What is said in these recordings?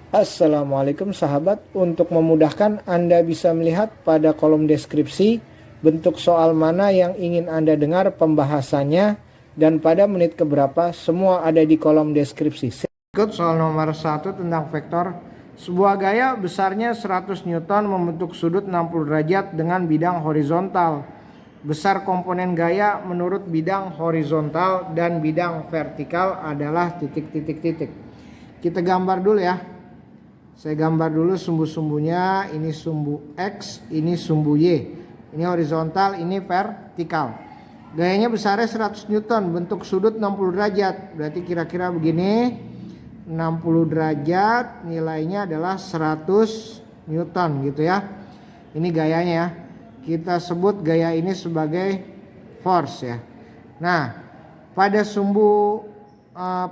Assalamualaikum sahabat, untuk memudahkan Anda bisa melihat pada kolom deskripsi bentuk soal mana yang ingin Anda dengar pembahasannya dan pada menit keberapa, semua ada di kolom deskripsi. Berikut soal nomor 1 tentang vektor. Sebuah gaya besarnya 100 Newton membentuk sudut 60 derajat dengan bidang horizontal. Besar komponen gaya menurut bidang horizontal dan bidang vertikal adalah titik-titik-titik. Kita gambar dulu ya. Saya gambar dulu sumbu-sumbunya. Ini sumbu X, ini sumbu Y. Ini horizontal, ini vertikal. Gayanya besarnya 100 Newton, bentuk sudut 60 derajat. Berarti kira-kira begini. 60 derajat nilainya adalah 100 Newton gitu ya. Ini gayanya ya. Kita sebut gaya ini sebagai force ya. Nah, pada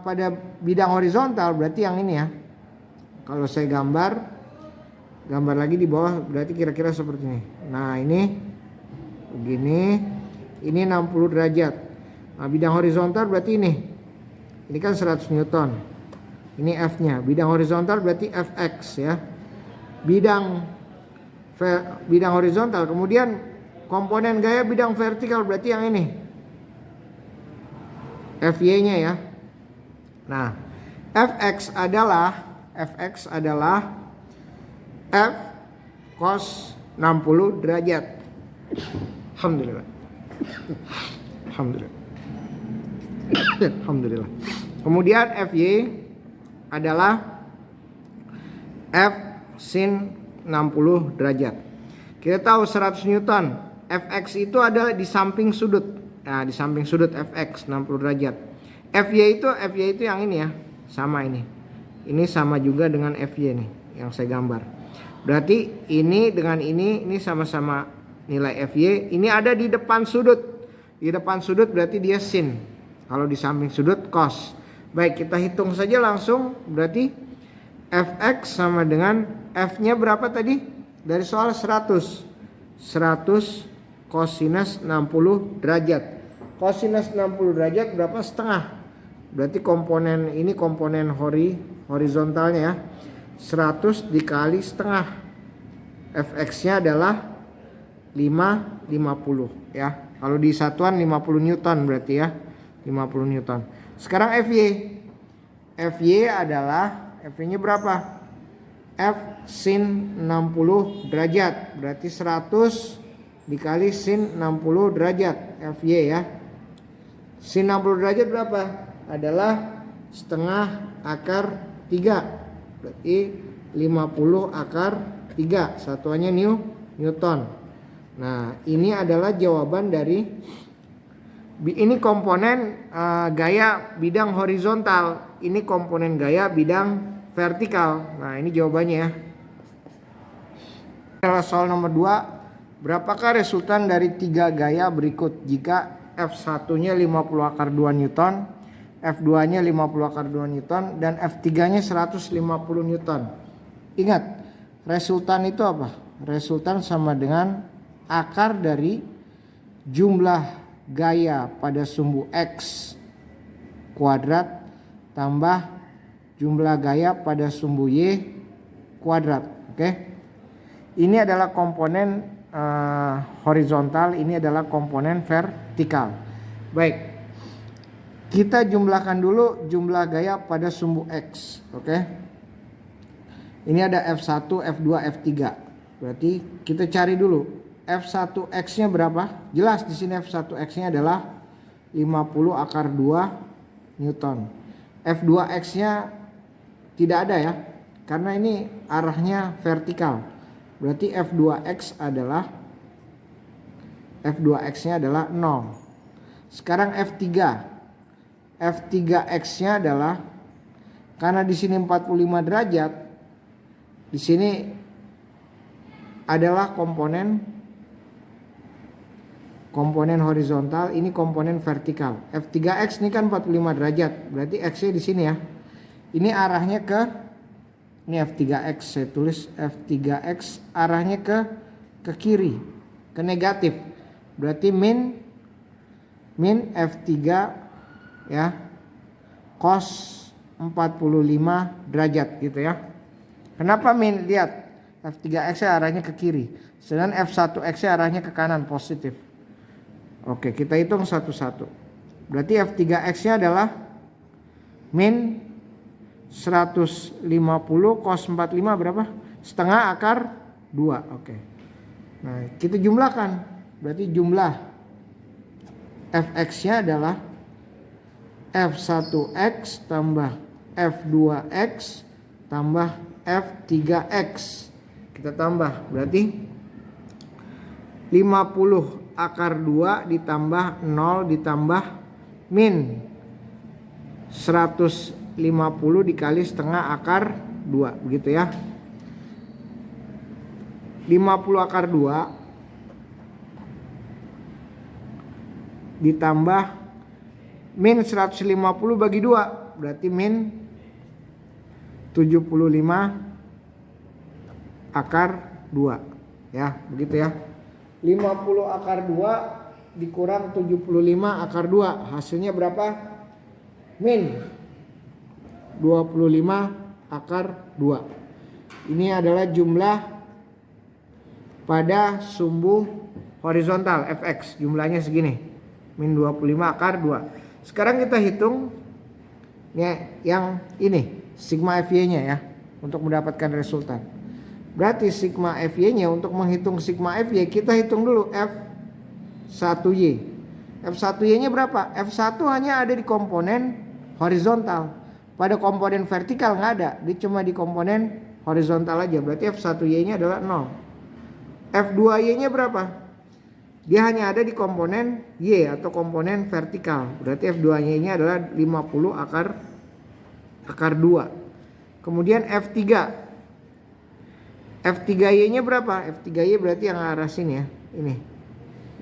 pada bidang horizontal berarti yang ini ya. Kalau saya gambar lagi di bawah berarti kira-kira seperti ini. Nah ini begini, ini 60 derajat. Nah bidang horizontal berarti ini kan 100 Newton. Ini F nya, bidang horizontal berarti Fx ya. Bidang horizontal, kemudian komponen gaya bidang vertikal berarti yang ini, Fy nya ya. Nah Fx adalah F cos 60 derajat. Alhamdulillah. Alhamdulillah. Kemudian Fy adalah F sin 60 derajat. Kita tahu 100 Newton. Fx itu adalah di samping sudut. Nah, di samping sudut Fx 60 derajat. Fy itu yang ini ya. Sama ini. Ini sama juga dengan Fy nih yang saya gambar. Berarti ini dengan ini sama-sama nilai Fy. Ini ada di depan sudut. Di depan sudut berarti dia sin. Kalau di samping sudut cos. Baik, kita hitung saja langsung. Berarti Fx sama dengan F-nya berapa tadi? Dari soal 100. 100 kosinus 60 derajat. Kosinus 60 derajat berapa? Setengah. Berarti komponen ini komponen horizontalnya ya. 100 dikali setengah. Fx-nya adalah 50 ya. Kalau di satuan 50 Newton berarti ya. 50 Newton. Sekarang Fy. Fy adalah Fy-nya berapa? F sin 60 derajat. Berarti 100 dikali sin 60 derajat. Fy ya. Sin 60 derajat berapa? Adalah setengah akar 3. Berarti 50 akar 3. Satuannya Newton. Nah ini adalah jawaban dari ini komponen gaya bidang horizontal. Ini komponen gaya bidang vertikal. Nah ini jawabannya ya. Soal nomor 2. Berapakah resultan dari 3 gaya berikut jika F1 nya 50 akar 2 Newton, F2 nya 50 akar 2 Newton, dan F3 nya 150 Newton. Ingat, resultan itu apa? Resultan sama dengan akar dari jumlah gaya pada sumbu X kuadrat tambah jumlah gaya pada sumbu Y kuadrat. Oke. Ini adalah komponen horizontal, ini adalah komponen vertikal. Baik. Kita jumlahkan dulu jumlah gaya pada sumbu X, oke? Ini ada F1, F2, F3. Berarti kita cari dulu F1X-nya berapa? Jelas di sini F1X-nya adalah 50 akar 2 Newton. F2X-nya tidak ada ya, karena ini arahnya vertikal. Berarti F2X-nya adalah 0. Sekarang F3X-nya adalah, karena di sini 45 derajat, di sini adalah komponen horizontal, ini komponen vertikal. F3X ini kan 45 derajat, berarti X-nya di sini ya. Ini arahnya ke, ini F3X, saya tulis F3X arahnya ke kiri, ke negatif. Berarti min F3 ya cos 45 derajat gitu ya. Kenapa min? Lihat, F3X arahnya ke kiri, sedangkan F1X arahnya ke kanan, positif. Oke, kita hitung satu-satu. Berarti F3X-nya adalah min 150 cos 45 berapa? Setengah akar 2. Oke. Nah, kita jumlahkan. Berarti jumlah Fx-nya adalah F1X tambah F2X tambah F3X. Kita tambah. Berarti 50 akar 2 ditambah 0 ditambah min 150 dikali setengah akar 2, begitu ya. 50 akar 2 ditambah min 150 bagi 2, berarti min 75 akar 2 ya, begitu ya. 50 akar 2 dikurang 75 akar 2, hasilnya berapa? Min 25 akar 2. Ini adalah jumlah pada sumbu horizontal Fx, jumlahnya segini, min 25 akar 2. Sekarang kita hitung yang ini, sigma Fy-nya ya, untuk mendapatkan resultan. Berarti sigma Fy-nya, untuk menghitung sigma Fy kita hitung dulu F1Y. F1Y-nya berapa? F1 hanya ada di komponen horizontal. Pada komponen vertikal nggak ada, dia cuma di komponen horizontal aja. Berarti F1Y-nya adalah 0. F2Y-nya berapa? Dia hanya ada di komponen Y atau komponen vertikal. Berarti F2Y-nya adalah 50 akar 2. Kemudian F3. F3Y-nya berapa? F3Y berarti yang arah sini ya. Ini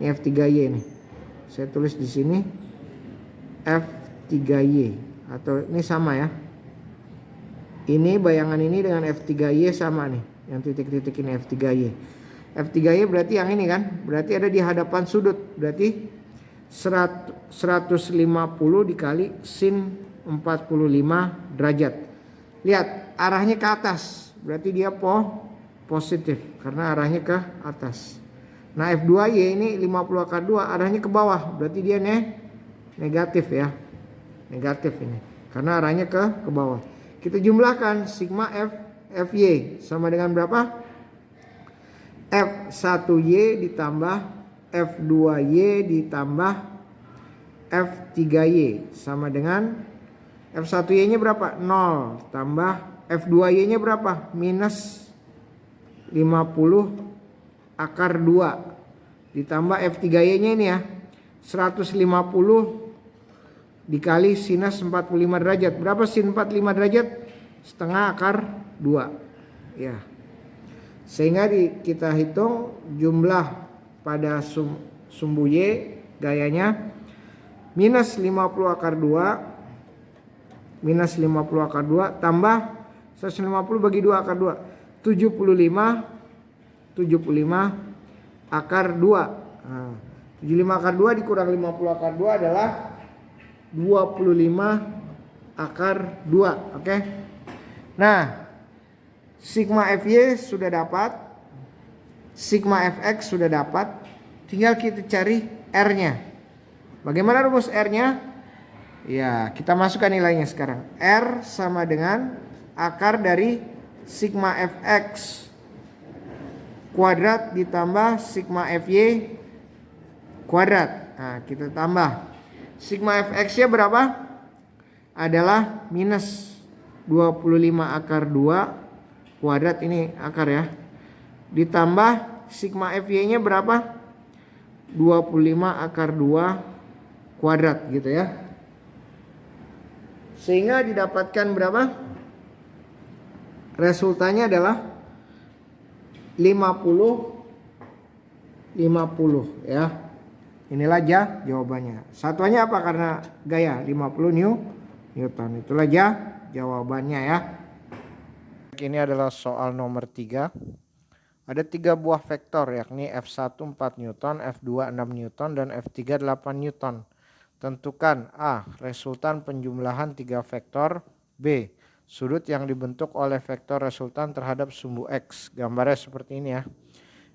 F3Y ini. Saya tulis di sini F3Y, atau ini sama ya. Ini bayangan ini dengan F3Y sama nih. Yang titik-titik ini F3Y. F3Y berarti yang ini kan. Berarti ada di hadapan sudut. Berarti 150 dikali sin 45 derajat. Lihat, arahnya ke atas. Berarti dia positif karena arahnya ke atas. Nah, F2Y ini 50 akar 2 arahnya ke bawah. Berarti dia negatif ya. Negatif ini. Karena arahnya ke bawah. Kita jumlahkan sigma Fy sama dengan berapa? F1Y ditambah F2Y ditambah F3Y sama dengan F1Y-nya berapa? 0 tambah F2Y-nya berapa? Minus 50 akar 2 ditambah F3Y-nya ini ya, 150 dikali sinus 45 derajat. Berapa sin 45 derajat? Setengah akar 2 ya. Sehingga kita hitung jumlah pada sumbu Y gayanya minus 50 akar 2 minus 50 akar 2 tambah 150 bagi 2 akar 2, 75 akar 2. Nah, 75 akar 2 dikurang 50 akar 2 adalah 25 akar 2. Oke. Nah, sigma Fy sudah dapat, sigma Fx sudah dapat, tinggal kita cari R-nya. Bagaimana rumus R-nya? Ya, kita masukkan nilainya sekarang. R sama dengan akar dari sigma Fx kuadrat ditambah sigma Fy kuadrat. Nah, kita tambah. Sigma Fx-nya berapa? Adalah minus 25 akar 2 kuadrat, ini akar ya. Ditambah sigma Fy-nya berapa? 25 akar 2 kuadrat gitu ya. Sehingga didapatkan berapa? Resultannya adalah 50 ya. Inilah jawabannya. Satuannya apa? Karena gaya 50 Newton. Itulah jawabannya ya. Ini adalah soal nomor 3. Ada 3 buah vektor, yakni F1 4 Newton, F2 6 Newton, dan F3 8 Newton. Tentukan A. Resultan penjumlahan 3 vektor. B. sudut yang dibentuk oleh vektor resultan terhadap sumbu X. Gambarnya seperti ini ya.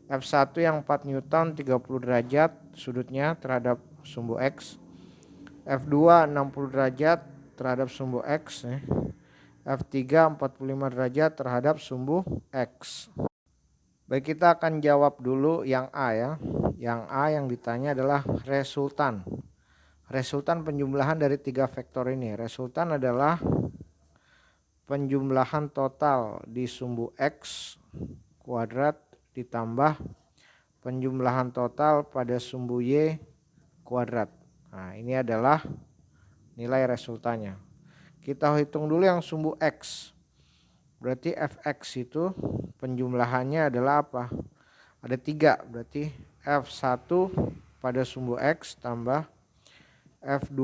F1 yang 4 Newton 30 derajat sudutnya terhadap sumbu X. F2 60 derajat terhadap sumbu X. F3 45 derajat terhadap sumbu X. Baik, kita akan jawab dulu yang A ya. Yang A yang ditanya adalah resultan. Resultan penjumlahan dari 3 vektor ini. Resultan adalah penjumlahan total di sumbu X kuadrat ditambah penjumlahan total pada sumbu Y kuadrat. Nah, ini adalah nilai resultannya. Kita hitung dulu yang sumbu X. Berarti Fx itu penjumlahannya adalah apa? Ada 3, berarti F1 pada sumbu X tambah F2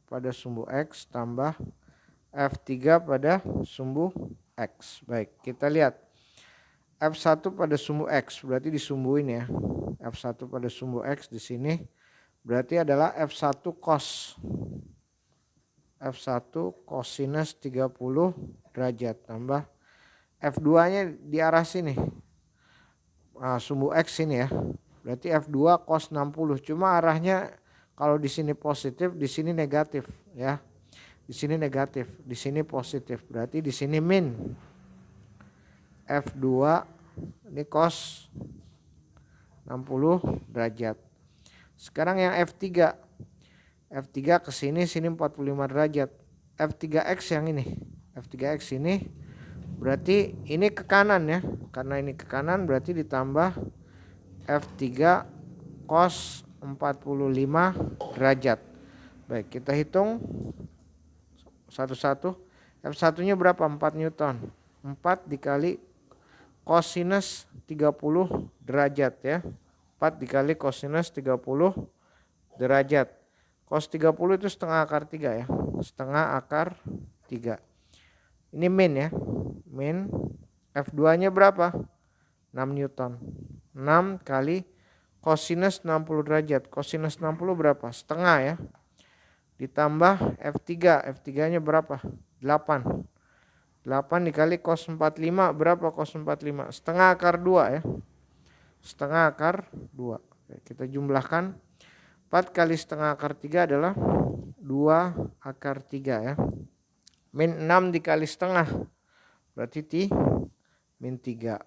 pada sumbu X tambah F3 pada sumbu X. Baik, kita lihat. F1 pada sumbu X berarti disumbuin ya. F1 pada sumbu X di sini berarti adalah F1 cos. F1 cosinus 30 derajat tambah F2-nya di arah sini. Nah, sumbu X ini ya. Berarti F2 cos 60. Cuma arahnya kalau di sini positif, di sini negatif ya. Di sini negatif, di sini positif. Berarti di sini min. F2 ini cos 60 derajat. Sekarang yang F3. F3 ke sini 45 derajat. F3X yang ini. F3X ini berarti ini ke kanan ya. Karena ini ke kanan berarti ditambah F3 cos 45 derajat. Baik, kita hitung satu-satu. F1-nya berapa? 4 Newton. 4 dikali cosinus 30 derajat ya. 4 dikali cosinus 30 derajat. Cos 30 itu setengah akar 3 ya. Setengah akar 3. Ini min ya. Min F2-nya berapa? 6 Newton. 6 kali cosinus 60 derajat. Cosinus 60 berapa? Setengah ya. Ditambah F3. F3-nya berapa? 8. 8 dikali cos 45 berapa cos 45? Setengah akar 2 ya. Setengah akar 2. Kita jumlahkan. 4 kali setengah akar 3 adalah 2 akar 3 ya. Min 6 dikali setengah berarti min 3.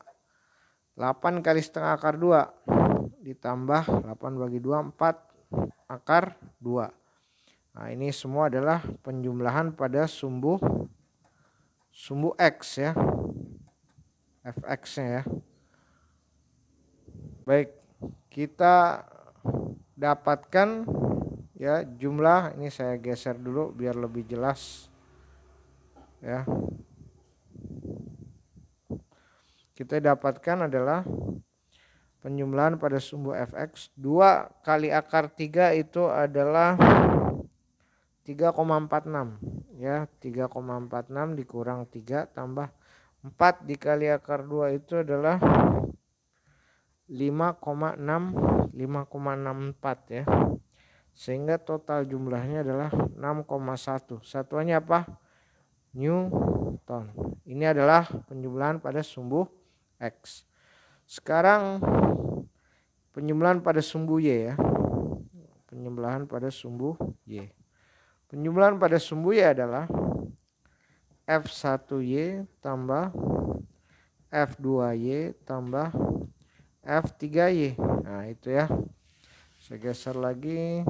8 kali setengah akar 2 ditambah 8 bagi 2 4 akar 2. Nah, ini semua adalah penjumlahan pada sumbu X ya. Fx-nya ya. Baik, kita dapatkan ya jumlah, ini saya geser dulu biar lebih jelas ya. Kita dapatkan adalah penjumlahan pada sumbu Fx 2 kali akar 3 itu adalah 3,46 ya. 3,46 dikurang 3 tambah 4 dikali akar 2 itu adalah 5,64 ya. Sehingga total jumlahnya adalah 6,1. Satuannya apa? Newton. Ini adalah penjumlahan pada sumbu X. Sekarang penjumlahan pada sumbu Y ya. Penjumlahan pada sumbu Y. Penjumlahan pada sumbu Y adalah F1Y tambah F2Y tambah F3Y. Nah, itu ya. Saya geser lagi.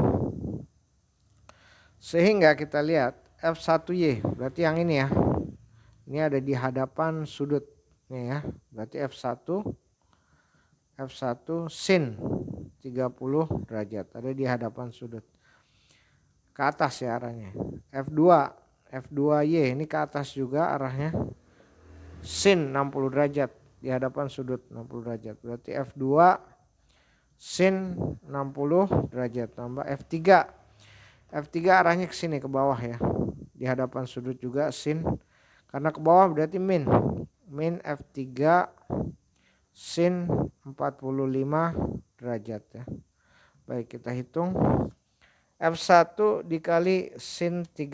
Sehingga kita lihat F1Y berarti yang ini ya. Ini ada di hadapan sudut nih ya. Berarti F1 sin 30 derajat ada di hadapan sudut. Ke atas ya arahnya. F2Y ini ke atas juga arahnya. Sin 60 derajat di hadapan sudut 60 derajat. Berarti F2 sin 60 derajat tambah F3. F3 arahnya ke sini ke bawah ya. Di hadapan sudut juga sin. Karena ke bawah berarti min. Min F3 sin 45 derajat ya. Baik, kita hitung. F1 dikali sin 30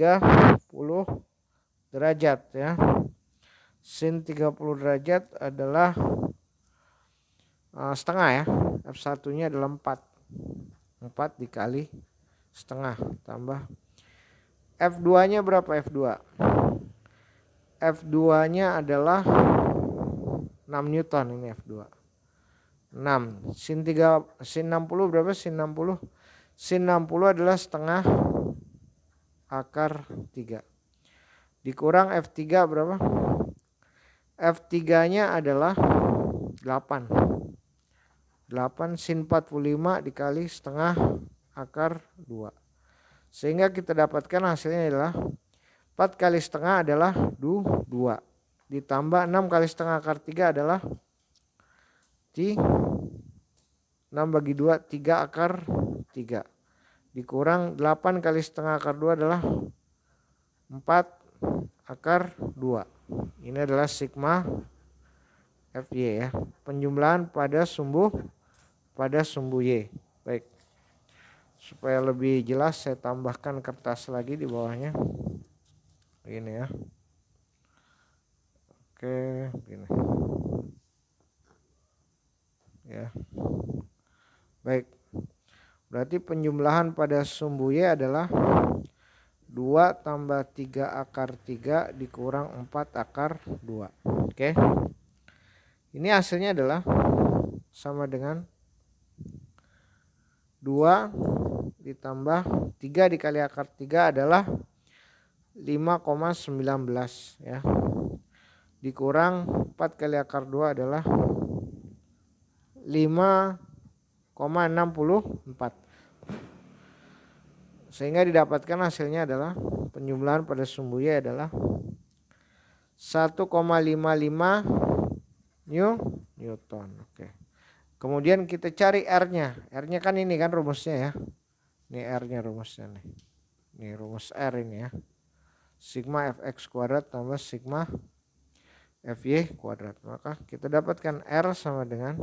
derajat ya. Sin 30 derajat adalah setengah ya. F1 nya adalah 4 dikali setengah tambah F2 nya berapa F2? F2 nya adalah 6 Newton ini F2. 6 sin 60 berapa sin 60? Sin 60 adalah setengah akar 3 dikurang F3 berapa? F3 nya adalah 8 sin 45 dikali setengah akar 2 sehingga kita dapatkan hasilnya adalah 4 kali setengah adalah 2 ditambah 6 kali setengah akar 3 adalah 6 bagi 2 3 akar 3 dikurang 8 kali setengah akar 2 adalah 4 akar 2. Ini adalah sigma Fy ya. Penjumlahan pada sumbu Y. Baik. Supaya lebih jelas saya tambahkan kertas lagi di bawahnya. Ini ya. Oke, gini. Ya. Baik. Berarti penjumlahan pada sumbu Y adalah 2 tambah 3 akar 3 dikurang 4 akar 2. Oke. Ini hasilnya adalah sama dengan 2 ditambah 3 dikali akar 3 adalah 5,19 ya. Dikurang 4 kali akar 2 adalah 5,64. Sehingga didapatkan hasilnya adalah penjumlahan pada sumbu Y adalah 1,55 Newton. Oke. Kemudian kita cari R-nya. R-nya kan ini kan rumusnya ya. Ini R-nya rumusnya nih. Ini rumus R ini ya. Sigma Fx kuadrat tambah sigma Fy kuadrat. Maka kita dapatkan R sama dengan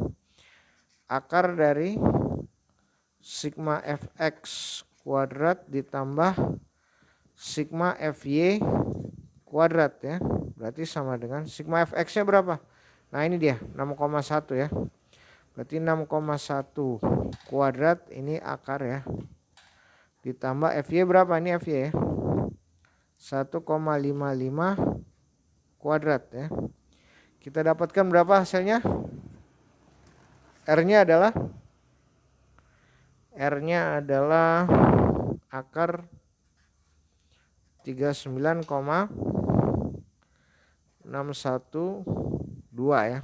akar dari sigma Fx kuadrat ditambah sigma Fy kuadrat ya. Berarti sama dengan sigma Fx nya berapa? Nah ini dia 6,1 ya. Berarti 6,1 kuadrat ini akar ya. Ditambah Fy berapa? Ini Fy ya. 1,55 kuadrat ya. Kita dapatkan berapa hasilnya? R-nya adalah akar 39,612 ya.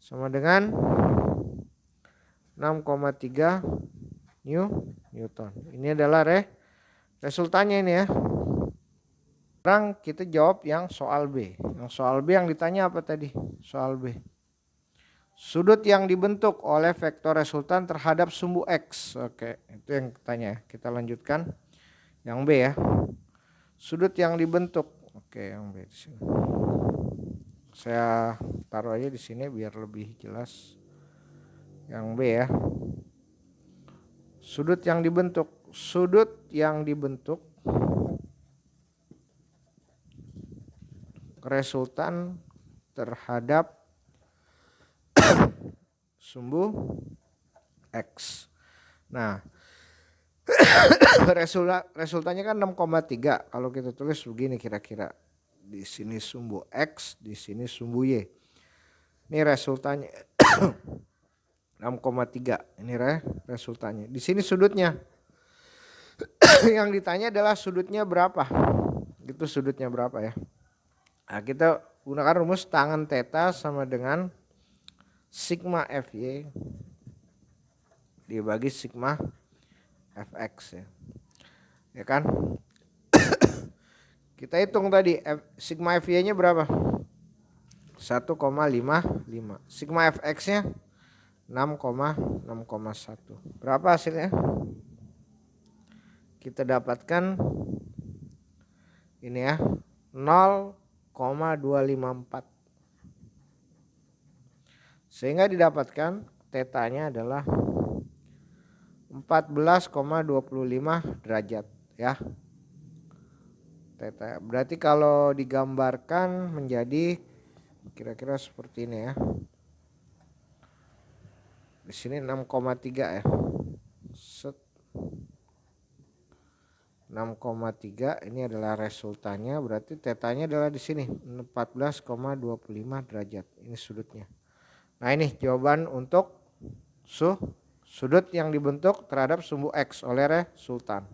Sama dengan 6,3 Newton. Ini adalah resultannya ini ya. Sekarang kita jawab yang soal B. Yang soal B yang ditanya apa tadi? Soal B. Sudut yang dibentuk oleh vektor resultan terhadap sumbu X. Oke, itu yang ditanya. Kita lanjutkan yang B ya. Sudut yang dibentuk. Oke, yang B di sini. Saya taruh aja di sini biar lebih jelas. Yang B ya. Sudut yang dibentuk. Sudut yang dibentuk resultan terhadap sumbu X. Nah, resultannya kan 6,3. Kalau kita tulis begini kira-kira. Di sini sumbu X, di sini sumbu Y. Ini resultannya 6,3. Ini resultannya. Di sini sudutnya. Yang ditanya adalah sudutnya berapa. Itu sudutnya berapa ya. Nah, kita gunakan rumus tangan theta sama dengan sigma Fy dibagi sigma Fx ya. Ya kan? Kita hitung tadi sigma Fy-nya berapa? 1,55. Sigma Fx-nya 6,1. Berapa hasilnya? Kita dapatkan ini ya. 0,254. Sehingga didapatkan tetanya adalah 14,25 derajat ya. Theta. Berarti kalau digambarkan menjadi kira-kira seperti ini ya. Di sini 6,3 ya. Set. 6,3 ini adalah resultannya, berarti tetanya adalah di sini 14,25 derajat. Ini sudutnya. Nah, ini jawaban untuk sudut yang dibentuk terhadap sumbu X oleh resultan.